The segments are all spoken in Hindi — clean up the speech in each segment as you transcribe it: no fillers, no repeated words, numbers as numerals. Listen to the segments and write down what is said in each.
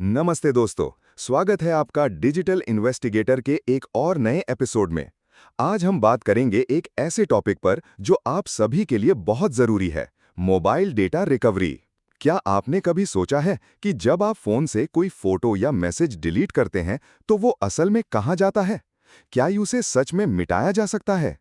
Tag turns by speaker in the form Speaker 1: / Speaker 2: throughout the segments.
Speaker 1: नमस्ते दोस्तों, स्वागत है आपका डिजिटल इन्वेस्टिगेटर के एक और नए एपिसोड में। आज हम बात करेंगे एक ऐसे टॉपिक पर जो आप सभी के लिए बहुत जरूरी है, मोबाइल डेटा रिकवरी। क्या आपने कभी सोचा है कि जब आप फोन से कोई फोटो या मैसेज डिलीट करते हैं तो वो असल में कहाँ जाता है? क्या उसे सच में मिटाया जा सकता है?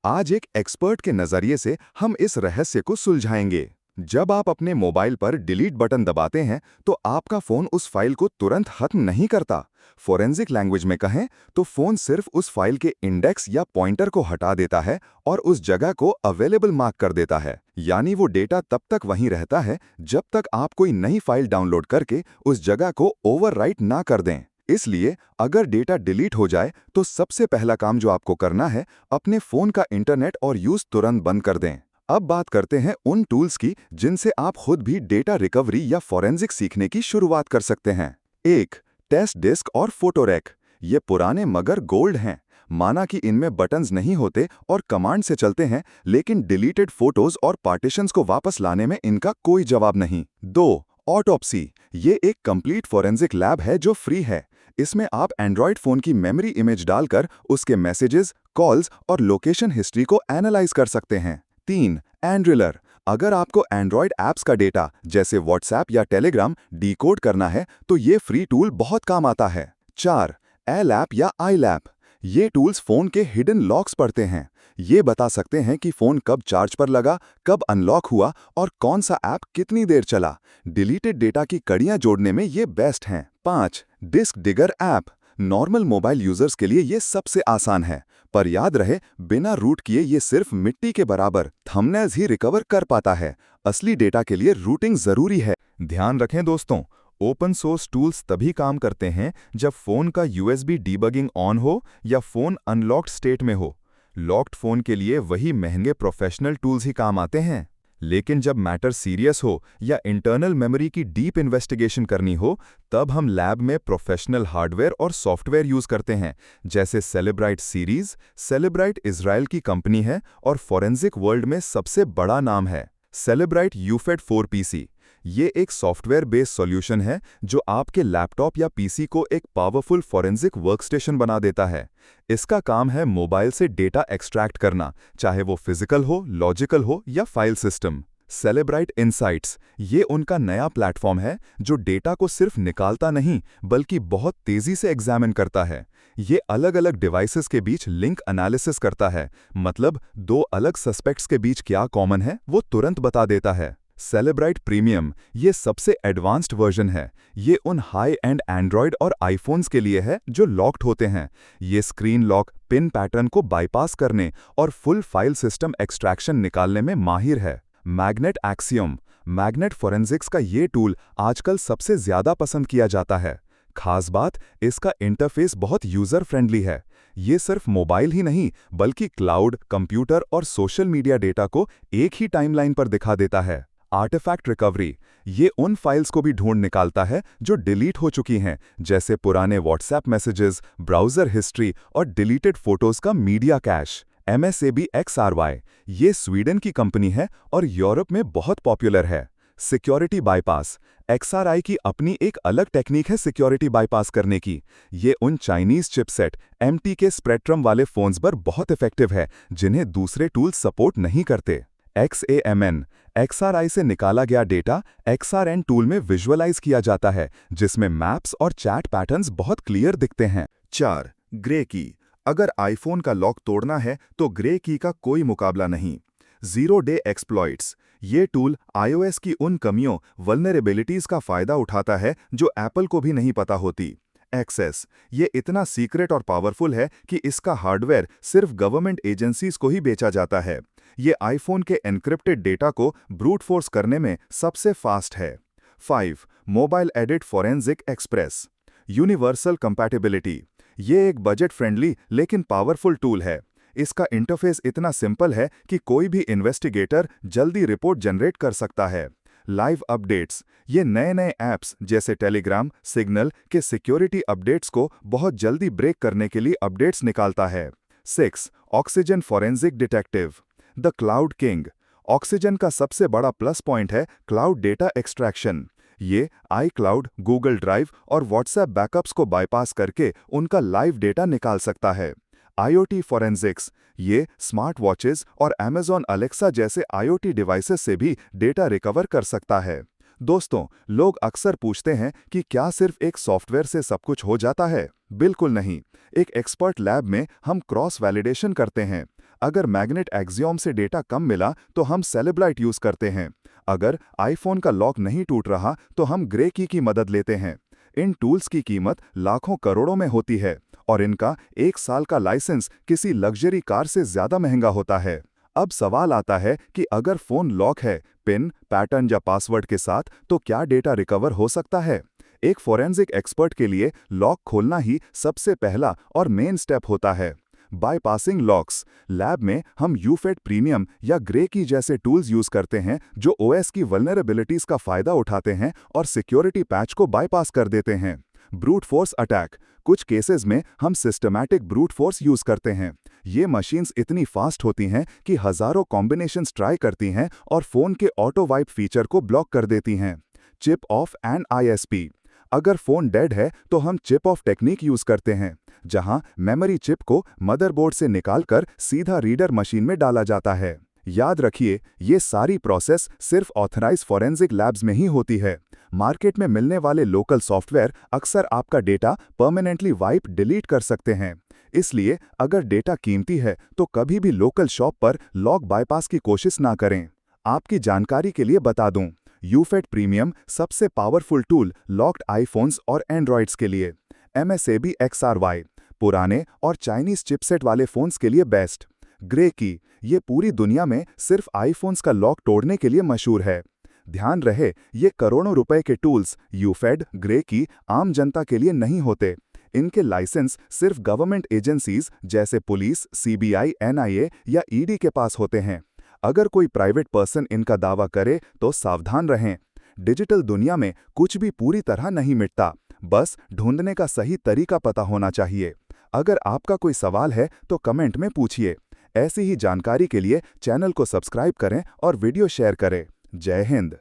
Speaker 1: आज एक एक्सपर्ट के नजरिए से हम इस रहस्य को सुलझाएंगे। जब आप अपने मोबाइल पर डिलीट बटन दबाते हैं तो आपका फोन उस फाइल को तुरंत खत्म नहीं करता। फोरेंसिक लैंग्वेज में कहें तो फोन सिर्फ उस फाइल के इंडेक्स या पॉइंटर को हटा देता है और उस जगह को अवेलेबल मार्क कर देता है। यानी वो डेटा तब तक वहीं रहता है जब तक आप कोई नई फाइल डाउनलोड करके उस जगह को ओवरराइट ना कर दें। इसलिए अगर डेटा डिलीट हो जाए तो सबसे पहला काम जो आपको करना है, अपने फोन का इंटरनेट और यूज तुरंत बंद कर दें। अब बात करते हैं उन टूल्स की जिनसे आप खुद भी डेटा रिकवरी या फॉरेंसिक सीखने की शुरुआत कर सकते हैं। एक, टेस्ट डिस्क और फोटोरेक। ये पुराने मगर गोल्ड हैं। माना कि इनमें बटन्स नहीं होते और कमांड से चलते हैं, लेकिन डिलीटेड फोटोज और पार्टीशंस को वापस लाने में इनका कोई जवाब नहीं। दो, ऑटोप्सी। ये एक कंप्लीट फॉरेंसिक लैब है जो फ्री है। इसमें आप एंड्रॉयड फोन की मेमोरी इमेज डालकर उसके मैसेजेस, कॉल्स और लोकेशन हिस्ट्री को एनालाइज कर सकते हैं। 3, एंड्रिलर। अगर आपको एंड्रॉयड ऐप्स का डेटा जैसे व्हाट्सएप या टेलीग्राम डिकोड करना है तो ये फ्री टूल बहुत काम आता है। 4, एल ऐप या आई लैप। ये टूल्स फोन के हिडन लॉक्स पढ़ते हैं। ये बता सकते हैं कि फोन कब चार्ज पर लगा, कब अनलॉक हुआ और कौन सा ऐप कितनी देर चला। डिलीटेड डेटा की कड़ियां जोड़ने में ये बेस्ट हैं। 5, DiskDigger app. Normal mobile users के लिए ये सबसे आसान है, पर याद रहे बिना रूट किए ये सिर्फ मिट्टी के बराबर थंबनेल्स ही रिकवर कर पाता है। असली डेटा के लिए रूटिंग जरूरी है। ध्यान रखें दोस्तों, ओपन सोर्स टूल्स तभी काम करते हैं जब फोन का यूएसबी डीबगिंग ऑन हो या फोन अनलॉक्ड स्टेट में हो। लॉक्ड फोन के लिए वही महंगे प्रोफेशनल टूल्स ही काम आते हैं, लेकिन जब मैटर सीरियस हो या इंटरनल मेमोरी की डीप इन्वेस्टिगेशन करनी हो, तब हम लैब में प्रोफेशनल हार्डवेयर और सॉफ्टवेयर यूज करते हैं, जैसे सेलेब्राइट सीरीज। सेलेब्राइट इजराइल की कंपनी है और फॉरेंसिक वर्ल्ड में सबसे बड़ा नाम है। सेलेब्राइट यूफेड 4PC। ये एक सॉफ्टवेयर बेस्ड सॉल्यूशन है जो आपके लैपटॉप या पीसी को एक पावरफुल फॉरेंसिक वर्कस्टेशन बना देता है। इसका काम है मोबाइल से डेटा एक्सट्रैक्ट करना, चाहे वो फिजिकल हो, लॉजिकल हो या फाइल सिस्टम। सेलेब्राइट इनसाइट्स, ये उनका नया प्लेटफॉर्म है जो डेटा को सिर्फ निकालता नहीं बल्कि बहुत तेजी से एग्जामिन करता है। ये अलग अलग डिवाइसेस के बीच लिंक एनालिसिस करता है, मतलब दो अलग सस्पेक्ट्स के बीच क्या कॉमन है वो तुरंत बता देता है। सेलेब्राइट प्रीमियम, ये सबसे एडवांस्ड वर्जन है। ये उन हाई एंड एंड्रॉयड और आईफोन्स के लिए है जो लॉक्ड होते हैं। ये स्क्रीन लॉक, पिन पैटर्न को बाईपास करने और फुल फाइल सिस्टम एक्सट्रैक्शन निकालने में माहिर है। Magnet axiom. मैग्नेट फोरेंसिक्स का ये टूल आजकल सबसे ज्यादा पसंद किया जाता है। खास बात, इसका इंटरफेस बहुत यूजर फ्रेंडली है। ये सिर्फ मोबाइल ही नहीं बल्कि क्लाउड, कंप्यूटर और सोशल मीडिया डेटा को एक ही टाइमलाइन पर दिखा देता है। आर्टिफैक्ट रिकवरी, ये उन फाइल्स को भी ढूंढ निकालता है जो डिलीट हो चुकी हैं, जैसे पुराने व्हाट्सएप मैसेजेस, ब्राउजर हिस्ट्री और डिलीटेड फोटोज का मीडिया कैश। MSAB XRY, ये स्वीडन की कंपनी है और यूरोप में बहुत पॉपुलर है। सिक्योरिटी बाईपास, XRI की अपनी एक अलग टेक्निक है सिक्योरिटी बाईपास करने की। ये उन चाइनीज चिपसेट MTK स्पेक्ट्रम वाले फोन्स पर बहुत इफेक्टिव है जिन्हें दूसरे टूल सपोर्ट नहीं करते। XAMN, XRI से निकाला गया डेटा XRN टूल में विजुअलाइज किया जाता है, जिसमें मैप्स और चैट पैटर्न्स बहुत क्लियर दिखते हैं। 4, ग्रे की। अगर आईफोन का लॉक तोड़ना है तो ग्रे की का कोई मुकाबला नहीं। जीरो डे एक्सप्लॉइट्स, ये टूल iOS की उन कमियों, वल्नरेबिलिटीज का फायदा उठाता है जो एप्पल को भी नहीं पता होती। एक्सेस, ये इतना सीक्रेट और पावरफुल है कि इसका हार्डवेयर सिर्फ गवर्नमेंट एजेंसीज को ही बेचा जाता है। ये आईफोन के एन्क्रिप्टेड डेटा को ब्रूट फोर्स करने में सबसे फास्ट है। 5, mobile edit forensic express. Universal compatibility, ये एक बजट फ्रेंडली लेकिन पावरफुल टूल है। इसका इंटरफेस इतना सिंपल है कि कोई भी इन्वेस्टिगेटर जल्दी रिपोर्ट जनरेट कर सकता है। लाइव अपडेट्स, ये नए नए ऐप्स जैसे टेलीग्राम, सिग्नल के सिक्योरिटी अपडेट्स को बहुत जल्दी ब्रेक करने के लिए अपडेट्स निकालता है। 6, oxygen forensic detective, the cloud king. Oxygen का सबसे बड़ा प्लस पॉइंट है क्लाउड डेटा एक्सट्रैक्शन। ये iCloud, गूगल ड्राइव और व्हाट्सएप बैकअप्स को बाईपास करके उनका लाइव डेटा निकाल सकता है। IoT फॉरेंसिक्स, ये स्मार्ट वॉचेस और Amazon Alexa जैसे IoT डिवाइसेस से भी डेटा रिकवर कर सकता है। दोस्तों, लोग अक्सर पूछते हैं कि क्या सिर्फ एक सॉफ्टवेयर से सब कुछ हो जाता है? बिल्कुल नहीं। एक एक्सपर्ट लैब में हम क्रॉस वैलिडेशन करते हैं। अगर मैग्नेट एक्सियोम से डेटा कम मिला तो हम सेलेब्राइट यूज करते हैं। अगर आईफोन का लॉक नहीं टूट रहा तो हम ग्रे की मदद लेते हैं। इन टूल्स की कीमत लाखों करोड़ों में होती है और इनका 1 साल का लाइसेंस किसी लग्जरी कार से ज्यादा महंगा होता है। अब सवाल आता है कि अगर फोन लॉक है, पिन, पैटर्न या पासवर्ड के साथ, तो क्या डेटा रिकवर हो सकता है? एक फोरेंसिक एक्सपर्ट के लिए लॉक खोलना ही सबसे पहला और मेन स्टेप होता है। बाईपासिंग लॉक्स, लैब में हम यूफेड प्रीमियम या ग्रे की जैसे टूल्स यूज करते हैं जो ओएस की वल्नरेबिलिटीज का फायदा उठाते हैं और सिक्योरिटी पैच को बाईपास कर देते हैं। ब्रूट फोर्स अटैक, कुछ केसेस में हम सिस्टमैटिक ब्रूट फोर्स यूज करते हैं। ये मशीन्स इतनी फास्ट होती हैं कि हजारों कॉम्बिनेशंस ट्राई करती हैं और फोन के ऑटो वाइप फीचर को ब्लॉक कर देती हैं। चिप ऑफ एंड ISP, अगर फोन डेड है तो हम चिप ऑफ टेक्निक यूज करते हैं, जहां मेमोरी चिप को मदरबोर्ड से निकालकर सीधा रीडर मशीन में डाला जाता है। याद रखिए, ये सारी प्रोसेस सिर्फ ऑथराइज्ड फॉरेंसिक लैब्स में ही होती है। मार्केट में मिलने वाले लोकल सॉफ्टवेयर अक्सर आपका डेटा परमानेंटली वाइप डिलीट कर सकते हैं। इसलिए अगर डेटा कीमती है तो कभी भी लोकल शॉप पर लॉक बाईपास की कोशिश ना करें। आपकी जानकारी के लिए बता दूं, यूफेड प्रीमियम सबसे पावरफुल टूल लॉक्ड आईफोन्स और एंड्रॉइड्स के लिए। MSAB XRY, पुराने और चाइनीज चिपसेट वाले फोन्स के लिए बेस्ट। ग्रे की, ये पूरी दुनिया में सिर्फ आईफोन्स का लॉक तोड़ने के लिए मशहूर है। ध्यान रहे, ये करोड़ों रुपए के टूल्स यूफेड, ग्रे की आम जनता के लिए नहीं होते। इनके लाइसेंस सिर्फ गवर्नमेंट एजेंसीज जैसे पुलिस, CBI, NIA या ED के पास होते हैं। अगर कोई प्राइवेट पर्सन इनका दावा करे तो सावधान रहें। डिजिटल दुनिया में कुछ भी पूरी तरह नहीं मिटता, बस ढूंढने का सही तरीका पता होना चाहिए। अगर आपका कोई सवाल है तो कमेंट में पूछिए। ऐसी ही जानकारी के लिए चैनल को सब्सक्राइब करें और वीडियो शेयर करें। जय हिंद।